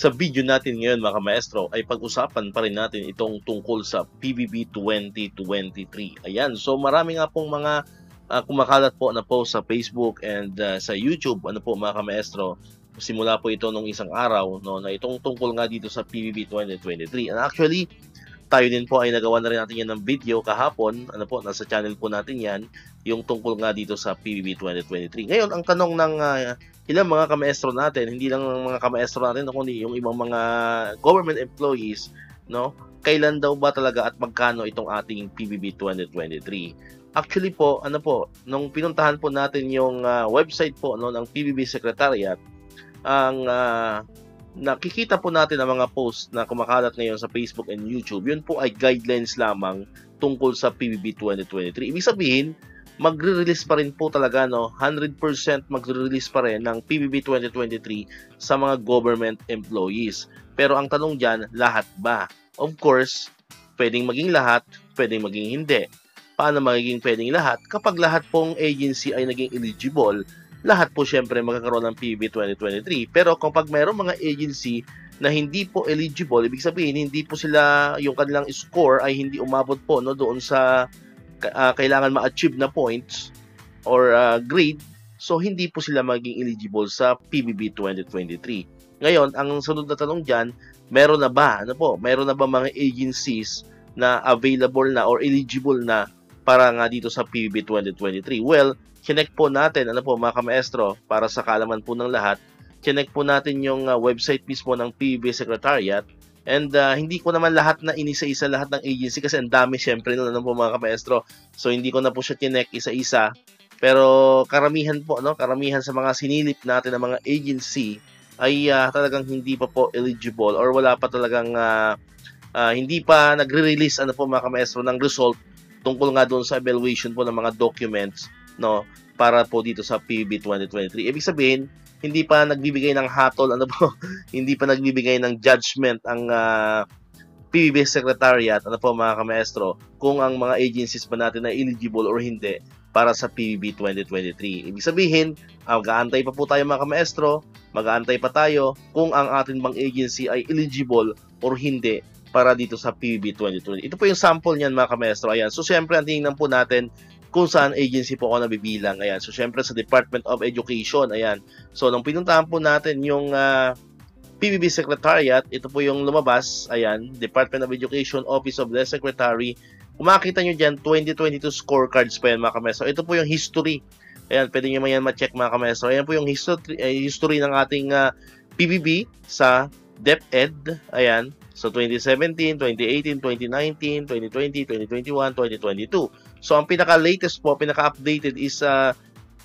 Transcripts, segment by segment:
Sa video natin ngayon mga maestro ay pag-usapan pa rin natin itong tungkol sa PBB 2023. Ayan, so marami nga pong mga kumakalat po na post sa Facebook and sa YouTube, ano po mga maestro. Simula po ito nung isang araw, no, na itong tungkol nga dito sa PBB 2023. And actually, tayo din po ay nagawa na rin natin yan ng video kahapon, ano po, nasa channel po natin yan, yung tungkol nga dito sa PBB 2023. Ngayon, ang tanong ng ilang mga kamaestro natin, hindi lang mga kamaestro natin, kundi yung ibang mga government employees, no? Kailan daw ba talaga at magkano itong ating PBB 2023? Actually po, ano po, nung pinuntahan po natin yung website po no ng PBB Secretariat, ang nakikita po natin ang mga post na kumakalat ngayon sa Facebook and YouTube, yun po ay guidelines lamang tungkol sa PBB 2023. Ibig sabihin, magre-release pa rin po talaga, no, 100% magre-release pa rin ng PBB 2023 sa mga government employees. Pero ang tanong dyan, lahat ba? Of course, pwedeng maging lahat, pwedeng maging hindi. Paano magiging pwedeng lahat? Kapag lahat pong agency ay naging eligible, lahat po syempre magkakaroon ng PBB 2023. Pero kapag mayroong mga agency na hindi po eligible, ibig sabihin hindi po sila, yung kanilang score ay hindi umabot po no doon sa kailangan ma-achieve na points or grade, so hindi po sila maging eligible sa PBB 2023. Ngayon, ang sunod na tanong dyan, meron na ba mga agencies na available na or eligible na para nga dito sa PBB 2023? Well, chinek po natin, mga kamaestro, para sa kaalaman po ng lahat, chinek po natin yung website mismo ng PBB Secretariat. And hindi ko naman lahat na inisa-isa lahat ng agency kasi ang dami syempre nun mga kamaestro. So hindi ko na po siya tinek isa-isa. Pero karamihan po, karamihan sa mga sinilip natin ng mga agency ay talagang hindi pa po eligible or wala pa talagang hindi pa nagre-release mga kamaestro ng result tungkol nga doon sa evaluation po ng mga documents, no, para po dito sa PBB 2023. Ibig sabihin, hindi pa nagbibigay ng hatol, hindi pa nagbibigay ng judgment ang PBB Secretariat, mga kamaestro, kung ang mga agencies pa natin ay eligible or hindi para sa PBB 2023. Ibig sabihin, mag-aantay pa po tayo mga kamaestro, mag-aantay pa tayo kung ang ating bang agency ay eligible or hindi para dito sa PBB 2020. Ito po yung sample niyan mga kamaestro. Ayan. So, siyempre, ang tingnan po natin kung saan agency po ako nabibilang. Ayan. So, syempre sa Department of Education. Ayan. So, nung pinuntahan po natin yung PBB Secretariat, ito po yung lumabas. Ayan. Department of Education, Office of the Secretary. Kung makikita nyo dyan, 2022 scorecards pa yan mga kamaestro. Ito po yung history. Ayan. Pwede nyo yan ma-check mga kamaestro. Ayan po yung history ng ating PBB sa DepEd. Ayan. So, 2017, 2018, 2019, 2020, 2021, 2022. So, ang pinaka-latest po, pinaka-updated is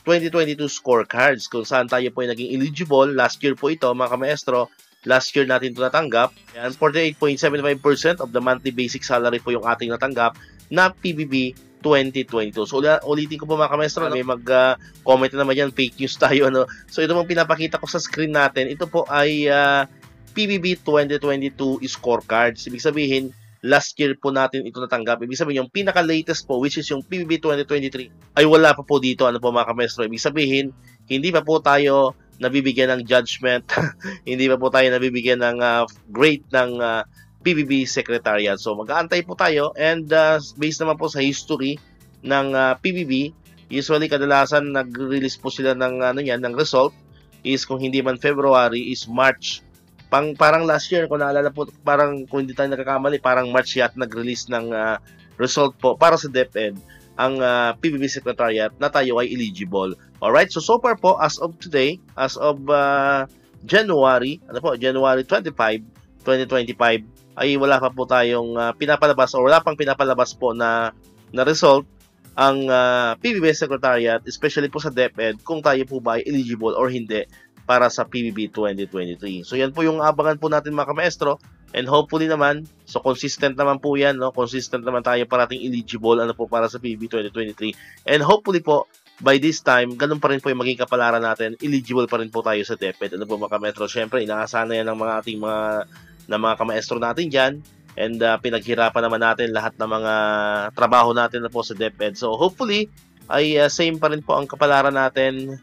2022 scorecards kung saan tayo po ay naging eligible. Last year po ito, mga kamaestro. Last year natin ito natanggap. Yan, 48.75% of the monthly basic salary po yung ating natanggap na PBB 2022. So, ulitin ko po mga kamaestro, may mag-comment na naman yan, fake news tayo. So, ito mong pinapakita ko sa screen natin. Ito po ay PBB 2022 scorecards. Ibig sabihin, last year po natin ito natanggap. Ibig sabihin, yung pinaka-latest po, which is yung PBB 2023, ay wala pa po dito. Mga kamaestro? Ibig sabihin, hindi pa po tayo nabibigyan ng judgment. Hindi pa po tayo nabibigyan ng grade ng PBB Secretariat. So, mag-aantay po tayo. And based naman po sa history ng PBB, usually kadalasan nag-release po sila ng, ng result is kung hindi man February, is March. Parang last year, kung naalala po, parang kung hindi tayo nakakamali, parang March yat nag-release ng result po para sa DepEd ang PBB Secretariat na tayo ay eligible. Alright, so far po, as of today, as of January 25, 2025, ay wala pa po tayong pinapalabas o wala pang pinapalabas po na result ang PBB Secretariat, especially po sa DepEd, kung tayo po ba ay eligible or hindi para sa PBB 2023. So yan po yung abangan po natin mga kamaestro, and hopefully naman, so consistent naman po yan, consistent naman tayo parating eligible para sa PBB 2023, and hopefully po by this time, ganun pa rin po yung maging kapalaran natin, eligible pa rin po tayo sa DepEd. Mga kamaestro, syempre inaasahan na yan ng mga ating mga kamaestro natin dyan, and pinaghirapan naman natin lahat ng mga trabaho natin po sa DepEd. So hopefully ay same pa rin po ang kapalaran natin,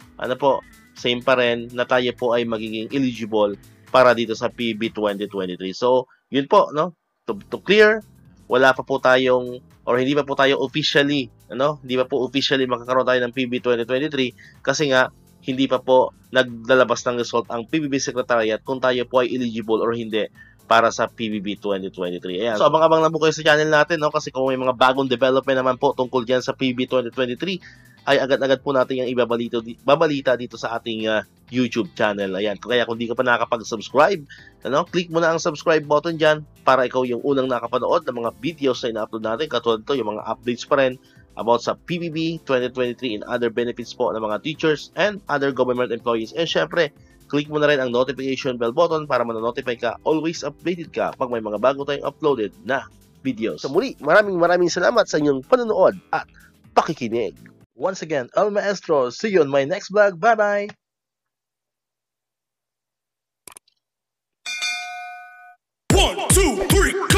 same pa rin na tayo po ay magiging eligible para dito sa PBB 2023. So, yun po, no? To clear, wala pa po tayong or hindi pa po tayo officially, hindi pa po officially makakaroon tayo ng PBB 2023 kasi nga hindi pa po naglalabas ng result ang PBB Secretariat kung tayo po ay eligible or hindi para sa PBB 2023. Ayan. So, abang-abang na po kayo sa channel natin, no? Kasi kung may mga bagong development naman po tungkol dyan sa PBB 2023, ay agad-agad po natin yung babalita dito sa ating YouTube channel. Ayan. Kaya kung di ka pa nakakapag-subscribe, click mo na ang subscribe button dyan para ikaw yung unang nakapanood ng mga videos na ina-upload natin. Katulad to, yung mga updates pa rin about sa PBB 2023 and other benefits po ng mga teachers and other government employees. And syempre, click mo na rin ang notification bell button para ma-notify ka, always updated ka pag may mga bago tayong uploaded na videos. So muli, maraming salamat sa inyong panonood at pakikinig. Once again, El Maestro, see you on my next vlog. Bye-bye! 1, 2, 3